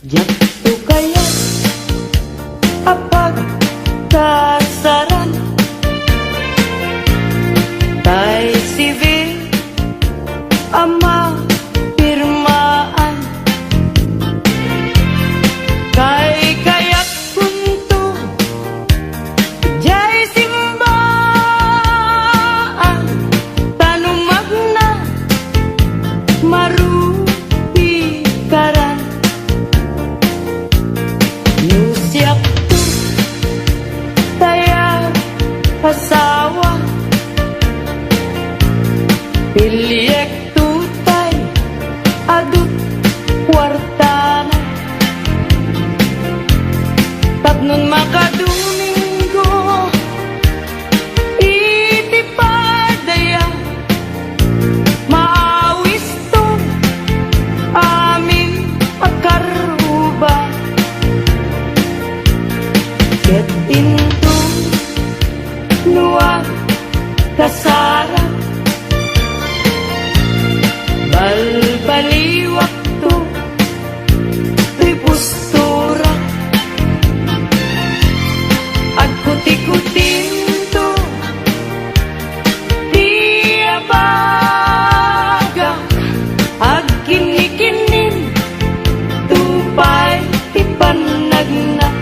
Diyak to kaya apag kasaran tay civil ama pirmaan kay kayak punto jay simbaan tanumag na marupi karan siap tu tayag asawa piliyek tutay adut kwartana tapnon makadomingo itipadaya maawis to amin akaruba ket into nuwag kasara balbaliwak to tuy postura at kuti-kutin to di abaga ag kinikinin tupay ipanagna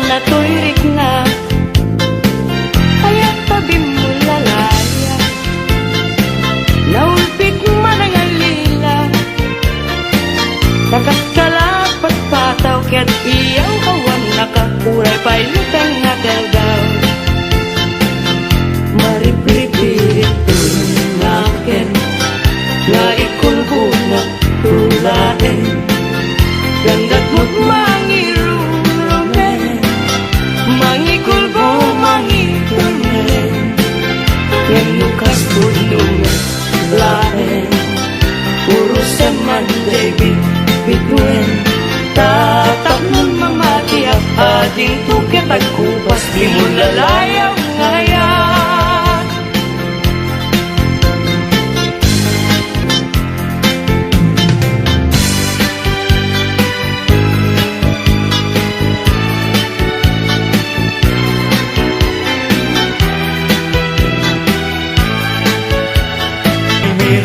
natuirik na aya't tabi mo lalaya naulpit man ang alila nakakalapat pataw ka't iyaw kawan nakakuray pa'y lutang nagagaw maripripirit tunakin na ikulkunak tulain gandat mo't mangiru mangikul-ko mangikunin yang lukas punong lain puro seman David bituin tatap nun mamati at ading tukit at kupas di mo lalayaw ngayon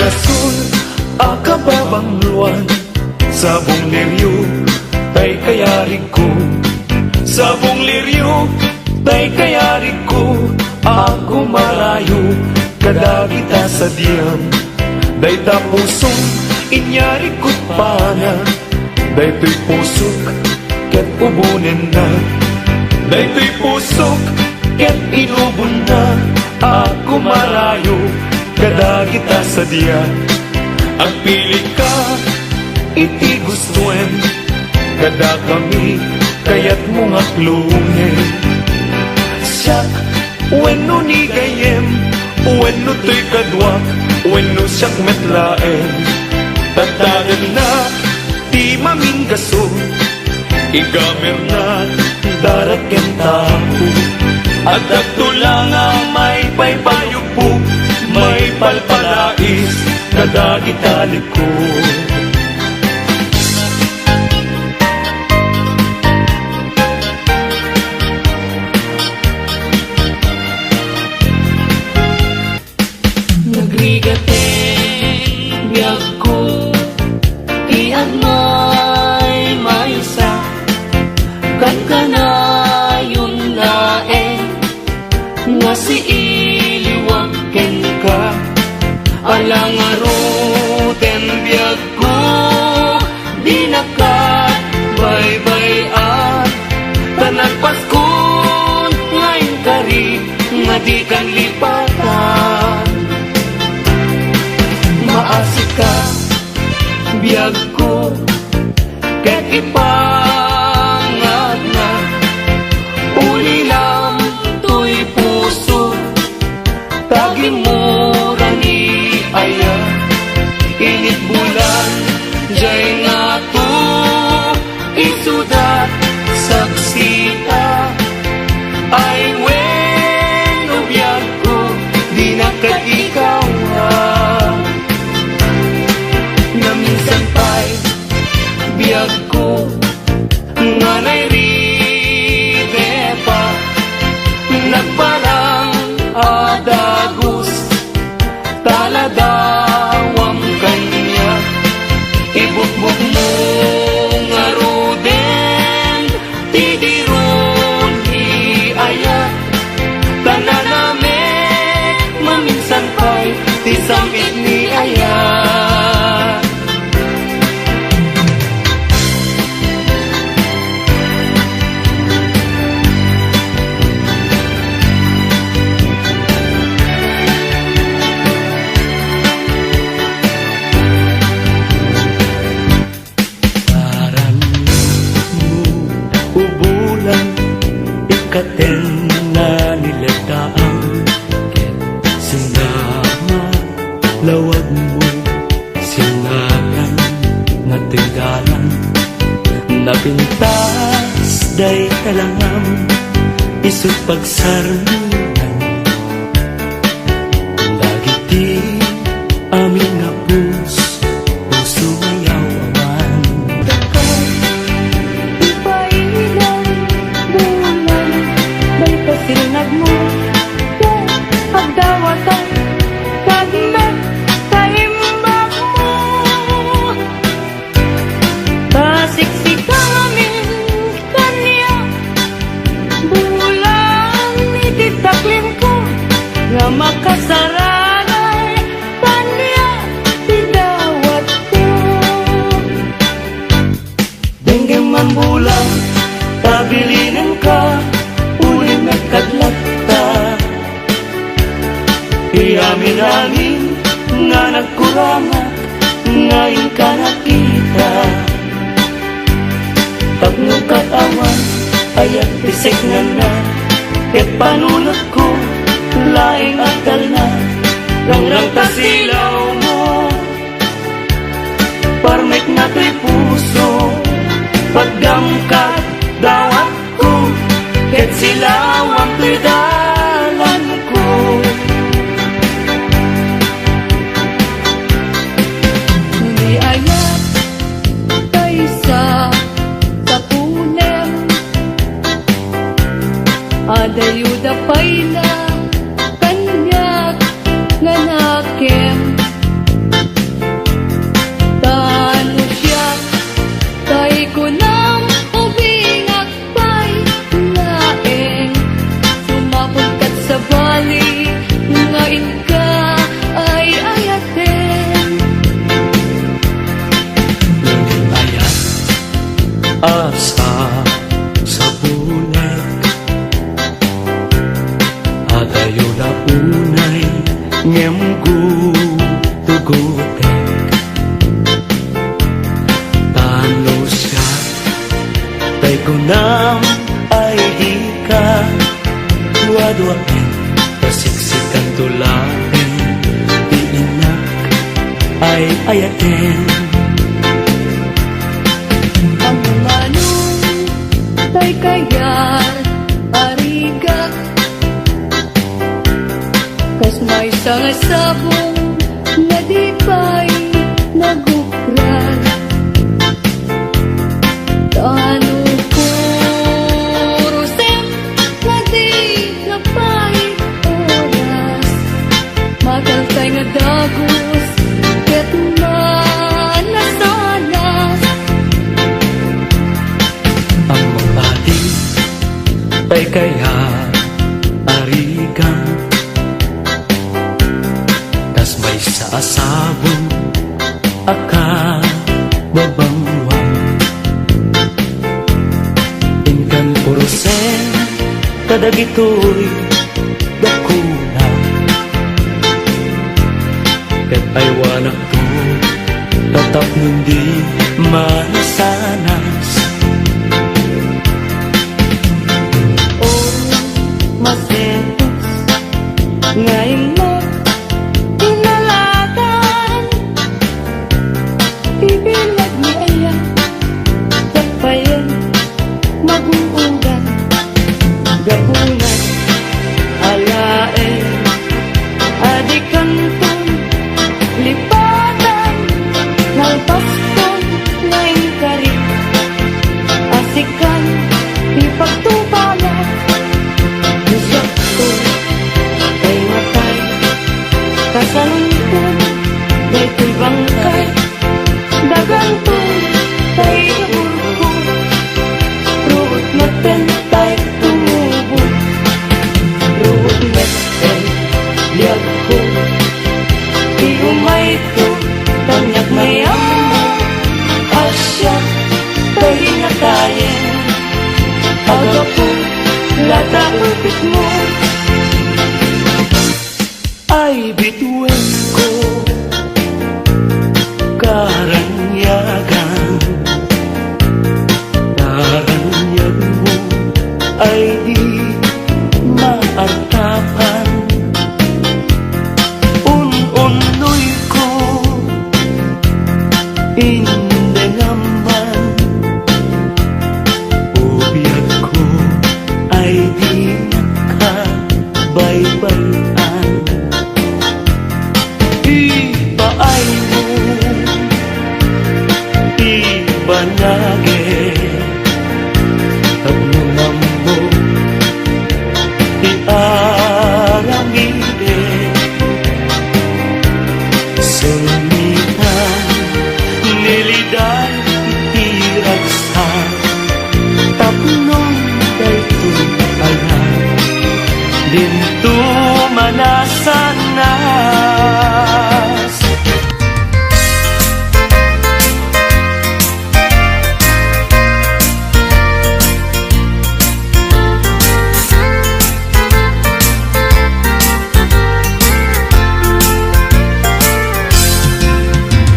rasul akababang luan sabong liryo tay kayari ko sabong liryo tay kayari ko ako malayo kadagita sa diyam day tapusong inyari ko't pana day to'y pusok ket ubunin na day to'y pusok ket inubon na ako malayo kada kita sa diya ang pili ka iti gustuen kada kami kayat mong aklungin siyak wenno ni gayem wenno to'y kadwak wenno siyak metlaen tatagan na di maminggaso igamer na daraken tao at agtulang ang may paypayog po may palpalais kadagitalik ko nagrigateng biyag ko iyan may maisa kan kanayon laeng nga si iliwaken ka alang aruten biyag ko di nakat bay-bayan tanan paskon ngayon kari nga di kan lipatan maasik ka biyag ko ket ipangat na uli lang to'y puso tagimura ni aya init bulan jay nga to katen na niladaan sinama lawag mo sinaran nga tinggalan napintas day talangam isut pagsarnunan dagiti amin nga puso mayaw awan Ipailang bulan May pasinag mo Pagdawatan Tagmet Kaimbak mo Pasiksikan amin Kanya Bulan Ititaklin ko Nga makasaranay Kanya Tidawat ko Denggem man bulang tabilinan ka ulit nagkadlat ta iamin-amin nga nagkurangan ngayon ka nakita tapno katawan ayat bisik na ket panunot ko laing akal na rangrang tasilaw mo parmek na to'y puso pagdamkat dawat ko ket silawang to'y dalan ko Hindi ayat tayo sa tapunem Adayuda pa'y na kanyak nga nakem Tano siya tay ko nang ubingak pa'y laeng Sumapagkat sa bali ngayon ka ay ayaten ayat asa sa bulag adayo na unay ngem tugutek tano siya tay ko nam ay di ka duwa-duwain kasiksikan tulain di inak ay ayaten Ang manong tay kayat arigak Kas may sangasabong na di pa'y nagukran Tano kurusem na di napay oras Magaltay nga dagos ket manasanas ang mabati ay kaya arigang tas may saasabong aka babangwang inkan purusen kadagitoy dakuna ket ay wanak to tatap nundi manasanas masetos ngayon mo tinalatan ibilag ni Aya tapayan maguugan gabunan alaen adikanton lipatan nalpaston ngayon kari asikan ipagtubala Gusto ko ay matay Kasalungkot Day ko'y bangkay Dagantong Tay iburko Ruot natin Tay tumubo Ruot natin Liag ko Iumay to Tanyak mayamo Asya Tay natayin Agapo Lata upit mo ay bituin ko karanyagan karanyag mo ay di banage Tagnunambo iaramide Sumitan niliday itiragsan Tapnong daytoy ayan Dinto manasanas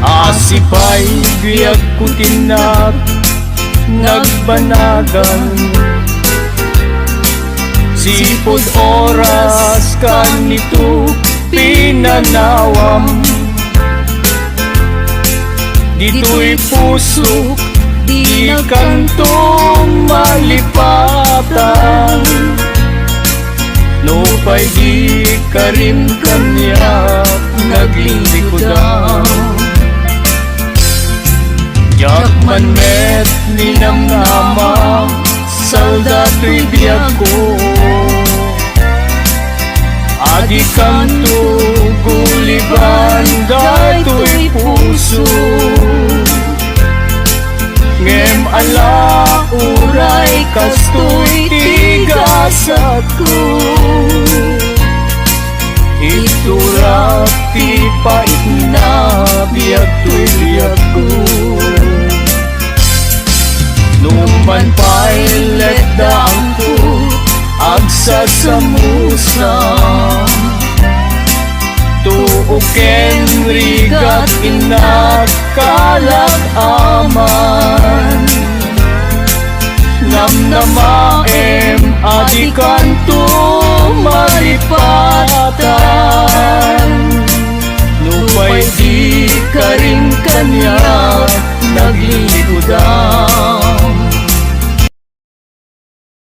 Asipay biyag kutinag nagbanagan Sipod oras kanito pinanawam Dito'y pusok di kantong malipatan Nupay di karim kanya naglilikodan Jakman met ninamnama Saldato'y biyag ko Adi kanto guliban Dato'y puso Ngem ala uray Kasto'y tigasat ko Iturap ti pait na Biyag to'y biyag ko Numan pa'y letdaan ko Agsasamusa Tuuken rigat inakalag aman Namnamaem adikan to maripatan Nupay di karim kanya naglilikodan